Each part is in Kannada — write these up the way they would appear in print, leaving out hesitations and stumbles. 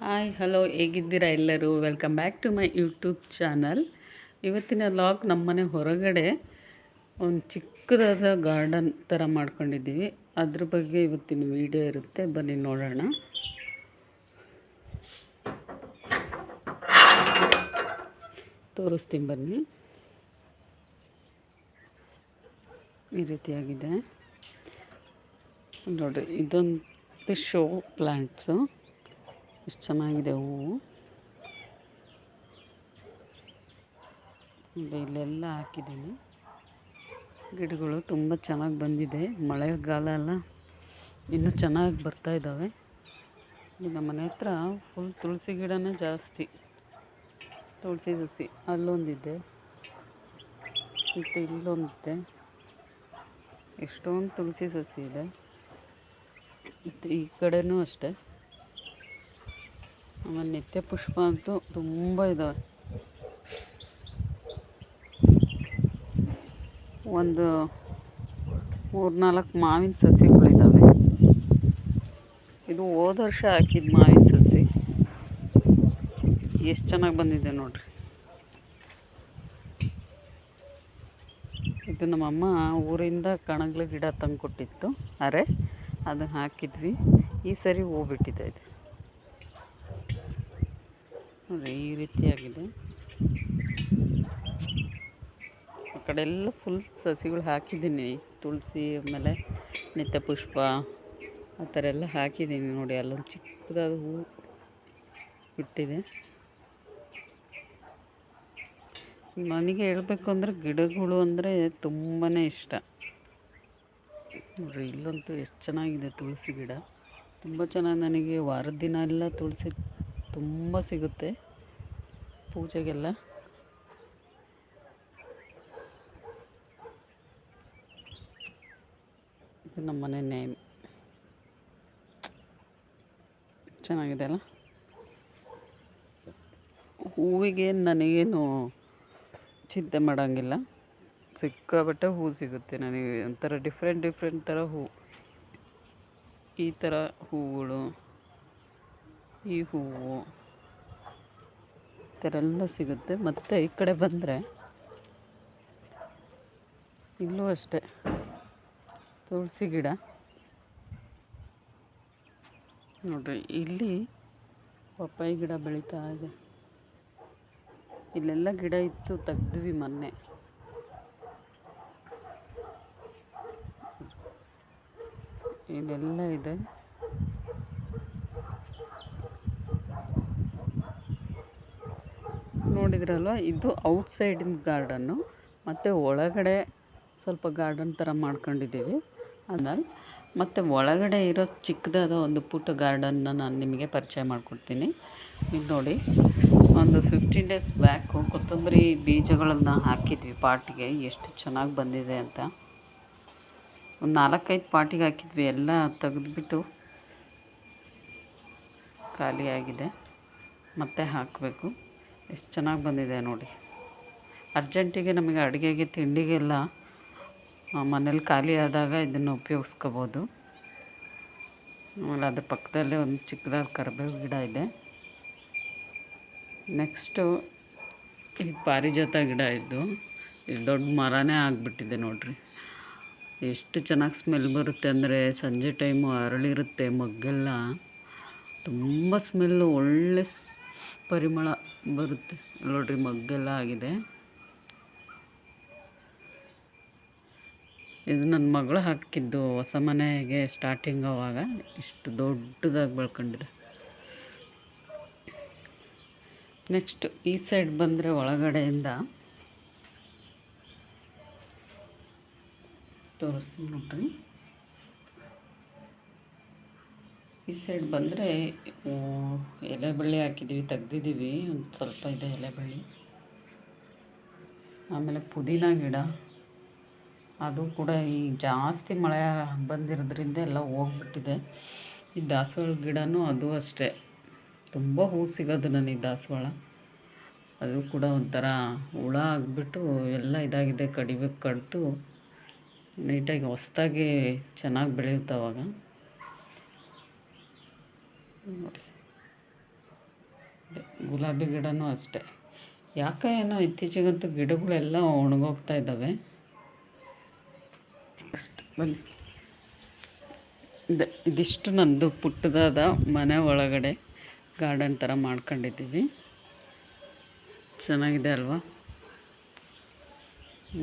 ಹಾಯ್ ಹಲೋ ಹೇಗಿದ್ದೀರಾ ಎಲ್ಲರೂ. Welcome back to my YouTube channel. ಇವತ್ತಿನ ವ್ಲಾಗ್ ನಮ್ಮನೆ ಹೊರಗಡೆ ಒಂದು ಚಿಕ್ಕದಾದ ಗಾರ್ಡನ್ ಥರ ಮಾಡ್ಕೊಂಡಿದ್ದೀವಿ. ಅದ್ರ ಬಗ್ಗೆ ಇವತ್ತಿನ ವಿಡಿಯೋ ಇರುತ್ತೆ, ಬನ್ನಿ ನೋಡೋಣ. ತೋರಿಸ್ತೀನಿ ಬನ್ನಿ. ಈ ರೀತಿಯಾಗಿದೆ ನೋಡಿರಿ. ಇದೊಂದು ಶೋ ಪ್ಲ್ಯಾಂಟ್ಸು. ಎಷ್ಟು ಚೆನ್ನಾಗಿದೆ ಹೂವು. ಇಲ್ಲೆಲ್ಲ ಹಾಕಿದ್ದೀನಿ ಗಿಡಗಳು. ತುಂಬ ಚೆನ್ನಾಗಿ ಬಂದಿದೆ. ಮಳೆಗಾಲ ಅಲ್ಲ, ಇನ್ನೂ ಚೆನ್ನಾಗಿ ಬರ್ತಾಯಿದ್ದಾವೆ. ನಮ್ಮ ಮನೆ ಹತ್ರ ಫುಲ್ ತುಳಸಿ ಗಿಡನೇ ಜಾಸ್ತಿ. ತುಳಸಿ ಸಸಿ ಅಲ್ಲೊಂದಿದೆ, ಮತ್ತು ಇಲ್ಲೊಂದಿದೆ. ಎಷ್ಟೊಂದು ತುಳಸಿ ಸಸಿ ಇದೆ. ಮತ್ತು ಈ ಕಡೆನೂ ಅಷ್ಟೇ. ಆಮೇಲೆ ನಿತ್ಯ ಪುಷ್ಪ ಅಂತೂ ತುಂಬ ಇದ್ದಾವೆ. ಒಂದು 3-4 ಮಾವಿನ ಸಸಿಗಳಿದ್ದಾವೆ. ಇದು ಹೋದ ವರ್ಷ ಹಾಕಿದ ಮಾವಿನ ಸಸಿ. ಎಷ್ಟು ಚೆನ್ನಾಗಿ ಬಂದಿದೆ ನೋಡ್ರಿ. ಇದು ನಮ್ಮಮ್ಮ ಊರಿಂದ ಕಣಗ್ಲ ಗಿಡ ತಂದು ಕೊಟ್ಟಿತ್ತು, ಅದನ್ನು ಹಾಕಿದ್ವಿ. ಈ ಸರಿ ಹೂ ಬಿಟ್ಟಿದೆ ಇದು ನೋಡಿ. ಈ ರೀತಿಯಾಗಿದೆ. ಆ ಕಡೆ ಎಲ್ಲ ಫುಲ್ ಸಸಿಗಳು ಹಾಕಿದ್ದೀನಿ. ತುಳಸಿ, ಆಮೇಲೆ ನಿತ್ಯ ಪುಷ್ಪ, ಆ ಥರ ಎಲ್ಲ ಹಾಕಿದ್ದೀನಿ ನೋಡಿ. ಅಲ್ಲೊಂದು ಚಿಕ್ಕದಾದ ಹೂ ಬಿಟ್ಟಿದೆ. ನನಗೆ ಹೇಳಬೇಕು ಅಂದರೆ ಗಿಡಗಳು ಅಂದರೆ ತುಂಬಾ ಇಷ್ಟ ನೋಡಿರಿ. ಇಲ್ಲಂತೂ ಎಷ್ಟು ಚೆನ್ನಾಗಿದೆ ತುಳಸಿ ಗಿಡ. ತುಂಬ ಚೆನ್ನಾಗಿ. ನನಗೆ ವಾರದ ದಿನ ಎಲ್ಲ ತುಳಸಿ ತುಂಬ ಸಿಗುತ್ತೆ ಪೂಜೆಗೆಲ್ಲ. ಇದು ನಮ್ಮ ಮನೆ ನೇಮ್. ಚೆನ್ನಾಗಿದೆ ಅಲ್ಲ. ಹೂವಿಗೆ ನನಗೇನು ಚಿಂತೆ ಮಾಡೋಂಗಿಲ್ಲ. ಸಿಕ್ಕಾಬಟ್ಟೆ ಹೂ ಸಿಗುತ್ತೆ ನನಗೆ. ಒಂಥರ ಡಿಫ್ರೆಂಟ್ ಥರ ಹೂ. ಈ ಥರ ಹೂಗಳು, ಈ ಹೂವು, ಈ ಥರ ಎಲ್ಲ ಸಿಗುತ್ತೆ. ಮತ್ತು ಈ ಕಡೆ ಬಂದರೆ ಇಲ್ಲೂ ಅಷ್ಟೇ ತುಳಸಿ ಗಿಡ ನೋಡ್ರಿ. ಇಲ್ಲಿ ಪಪ್ಪಾಯಿ ಗಿಡ ಬೆಳೀತಾ ಇದೆ. ಇಲ್ಲೆಲ್ಲ ಗಿಡ ಇತ್ತು, ತೆಗ್ದ್ವಿ ಮೊನ್ನೆ. ಇಲ್ಲೆಲ್ಲ ಇದೆ. ನೋಡಿದ್ರಲ್ವ, ಇದು ಔಟ್ಸೈಡಿನ ಗಾರ್ಡನ್ನು. ಮತ್ತು ಒಳಗಡೆ ಸ್ವಲ್ಪ ಗಾರ್ಡನ್ ಥರ ಮಾಡ್ಕೊಂಡಿದ್ದೀವಿ. ಆಮೇಲೆ ಮತ್ತು ಒಳಗಡೆ ಇರೋ ಚಿಕ್ಕದಾದ ಒಂದು ಪುಟ್ಟ ಗಾರ್ಡನ್ನ ನಾನು ನಿಮಗೆ ಪರಿಚಯ ಮಾಡಿಕೊಡ್ತೀನಿ. ಇದು ನೋಡಿ, ಒಂದು 15 ಡೇಸ್ ಬ್ಯಾಕು ಕೊತ್ತಂಬರಿ ಬೀಜಗಳನ್ನು ಹಾಕಿದ್ವಿ ಪಾಟಿಗೆ. ಎಷ್ಟು ಚೆನ್ನಾಗಿ ಬಂದಿದೆ ಅಂತ. ಒಂದು 4-5 ಪಾಟಿಗೆ ಹಾಕಿದ್ವಿ. ಎಲ್ಲ ತೆಗೆದುಬಿಟ್ಟು ಖಾಲಿಯಾಗಿದೆ. ಮತ್ತೆ ಹಾಕಬೇಕು. ಎಷ್ಟು ಚೆನ್ನಾಗಿ ಬಂದಿದೆ ನೋಡಿ. ಅರ್ಜೆಂಟಿಗೆ ನಮಗೆ ಅಡುಗೆಗೆ, ತಿಂಡಿಗೆಲ್ಲ ಮನೇಲಿ ಖಾಲಿ ಆದಾಗ ಇದನ್ನು ಉಪಯೋಗಿಸ್ಕೋಬೋದು. ಆಮೇಲೆ ಅದ್ರ ಪಕ್ಕದಲ್ಲೇ ಒಂದು ಚಿಕ್ಕದಾದ ಕರಿಬೇವು ಗಿಡ ಇದೆ. ನೆಕ್ಸ್ಟು ಇದು ಪಾರಿಜಾತ ಗಿಡ. ಇದು ದೊಡ್ಡ ಮರನೇ ಆಗಿಬಿಟ್ಟಿದೆ ನೋಡಿರಿ. ಎಷ್ಟು ಚೆನ್ನಾಗಿ ಸ್ಮೆಲ್ ಬರುತ್ತೆ ಅಂದರೆ, ಸಂಜೆ ಟೈಮು ಅರಳಿರುತ್ತೆ ಮೊಗ್ಗೆಲ್ಲ. ತುಂಬ ಸ್ಮೆಲ್ಲು, ಒಳ್ಳೆ ಪರಿಮಳ ಬರುತ್ತೆ ನೋಡಿರಿ. ಮೊಗ್ಗೆಲ್ಲ ಆಗಿದೆ. ಇದು ನನ್ನ ಮಗಳು ಹಾಕಿದ್ದು ಹೊಸ ಮನೆಗೆ ಸ್ಟಾರ್ಟಿಂಗ್. ಆವಾಗ ಇಷ್ಟು ದೊಡ್ಡದಾಗಿ ಬೆಳ್ಕೊಂಡಿದೆ. ನೆಕ್ಸ್ಟ್ ಈ ಸೈಡ್ ಬಂದರೆ ಒಳಗಡೆಯಿಂದ ತೋರಿಸ್ತೀನಿ ನೋಡ್ರಿ. ಈ ಸೈಡ್ ಬಂದರೆ ಎಲೆ ಬಳ್ಳಿ ಹಾಕಿದ್ದೀವಿ, ತೆಗ್ದಿದ್ದೀವಿ. ಒಂದು ಸ್ವಲ್ಪ ಇದೆ ಎಲೆ ಬಳ್ಳಿ. ಆಮೇಲೆ ಪುದೀನ ಗಿಡ, ಅದು ಕೂಡ ಈ ಜಾಸ್ತಿ ಮಳೆ ಬಂದಿರೋದ್ರಿಂದ ಎಲ್ಲ ಹೋಗ್ಬಿಟ್ಟಿದೆ. ಈ ದಾಸವಾಳ ಗಿಡನೂ ಅದು ಅಷ್ಟೇ. ತುಂಬ ಹೂ ಸಿಗೋದು ನನಗೆ ದಾಸವಾಳ. ಅದು ಕೂಡ ಒಂಥರ ಹುಳ ಆಗಿಬಿಟ್ಟು ಎಲ್ಲ ಇದಾಗಿದೆ. ಕಡಿಬೇಕು, ಕಡಿದು ನೀಟಾಗಿ ಹೊಸ್ದಾಗಿ ಚೆನ್ನಾಗಿ ಬೆಳೆಯುತ್ತೆ ಅವಾಗ ನೋಡಿ. ಗುಲಾಬಿ ಗಿಡನೂ ಅಷ್ಟೇ. ಯಾಕೆ ಏನೋ ಇತ್ತೀಚೆಗಂತೂ ಗಿಡಗಳೆಲ್ಲ ಒಣಗೋಗ್ತಾ ಇದ್ದಾವೆ. ನೆಕ್ಸ್ಟ್ ಬನ್ನಿ, ಇದಿಷ್ಟು ನಂದು ಪುಟ್ಟದಾದ ಮನೆ ಒಳಗಡೆ ಗಾರ್ಡನ್ ಥರ ಮಾಡ್ಕೊಂಡಿದ್ದೀವಿ. ಚೆನ್ನಾಗಿದೆ ಅಲ್ವಾ?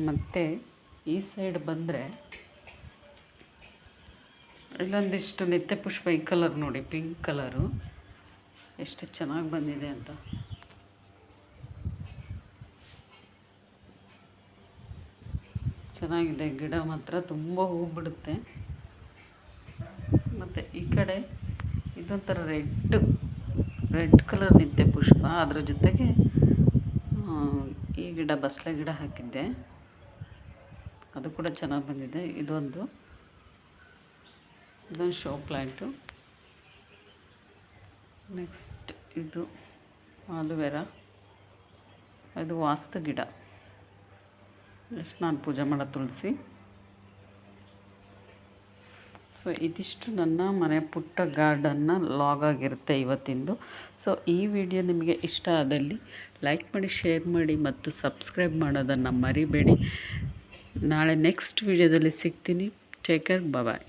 ಮತ್ತು ಈ ಸೈಡ್ ಬಂದರೆ ಇಲ್ಲೊಂದಿಷ್ಟು ನಿತ್ಯ ಪುಷ್ಪ. ಈ ಕಲರ್ ನೋಡಿ, ಪಿಂಕ್ ಕಲರು ಎಷ್ಟು ಚೆನ್ನಾಗಿ ಬಂದಿದೆ ಅಂತ. ಚೆನ್ನಾಗಿದೆ ಗಿಡ ಮಾತ್ರ, ತುಂಬ ಹೂ ಬಿಡುತ್ತೆ. ಮತ್ತು ಈ ಕಡೆ ಇದೊಂಥರ ರೆಡ್ ಕಲರ್ ನಿತ್ಯ ಪುಷ್ಪ. ಅದ್ರ ಜೊತೆಗೆ ಈ ಗಿಡ ಬಸಳೆ ಗಿಡ ಹಾಕಿದ್ದೆ, ಅದು ಕೂಡ ಚೆನ್ನಾಗಿ ಬಂದಿದೆ. ಇದೊಂದು ಶೋ ಪ್ಲ್ಯಾಂಟು. ನೆಕ್ಸ್ಟ್ ಇದು ಆಲುವೆರಾ, ಇದು ವಾಸ್ತು ಗಿಡ. ಎಷ್ಟು ನಾನು ಪೂಜೆ ಮಾಡೋ ತುಳಸಿ. ಸೊ ಇದಿಷ್ಟು ನನ್ನ ಮನೆ ಪುಟ್ಟ ಗಾರ್ಡನ್ನ ಲಾಗ್ ಆಗಿರುತ್ತೆ ಇವತ್ತಿಂದು. ಸೊ ಈ ವಿಡಿಯೋ ನಿಮಗೆ ಇಷ್ಟ ಆದಲ್ಲಿ ಲೈಕ್ ಮಾಡಿ, ಶೇರ್ ಮಾಡಿ ಮತ್ತು ಸಬ್ಸ್ಕ್ರೈಬ್ ಮಾಡೋದನ್ನು ಮರಿಬೇಡಿ. ನಾಳೆ ನೆಕ್ಸ್ಟ್ ವಿಡಿಯೋದಲ್ಲಿ ಸಿಗ್ತೀನಿ. ಟೇಕ್ ಕೇರ್, ಬಾಯ್.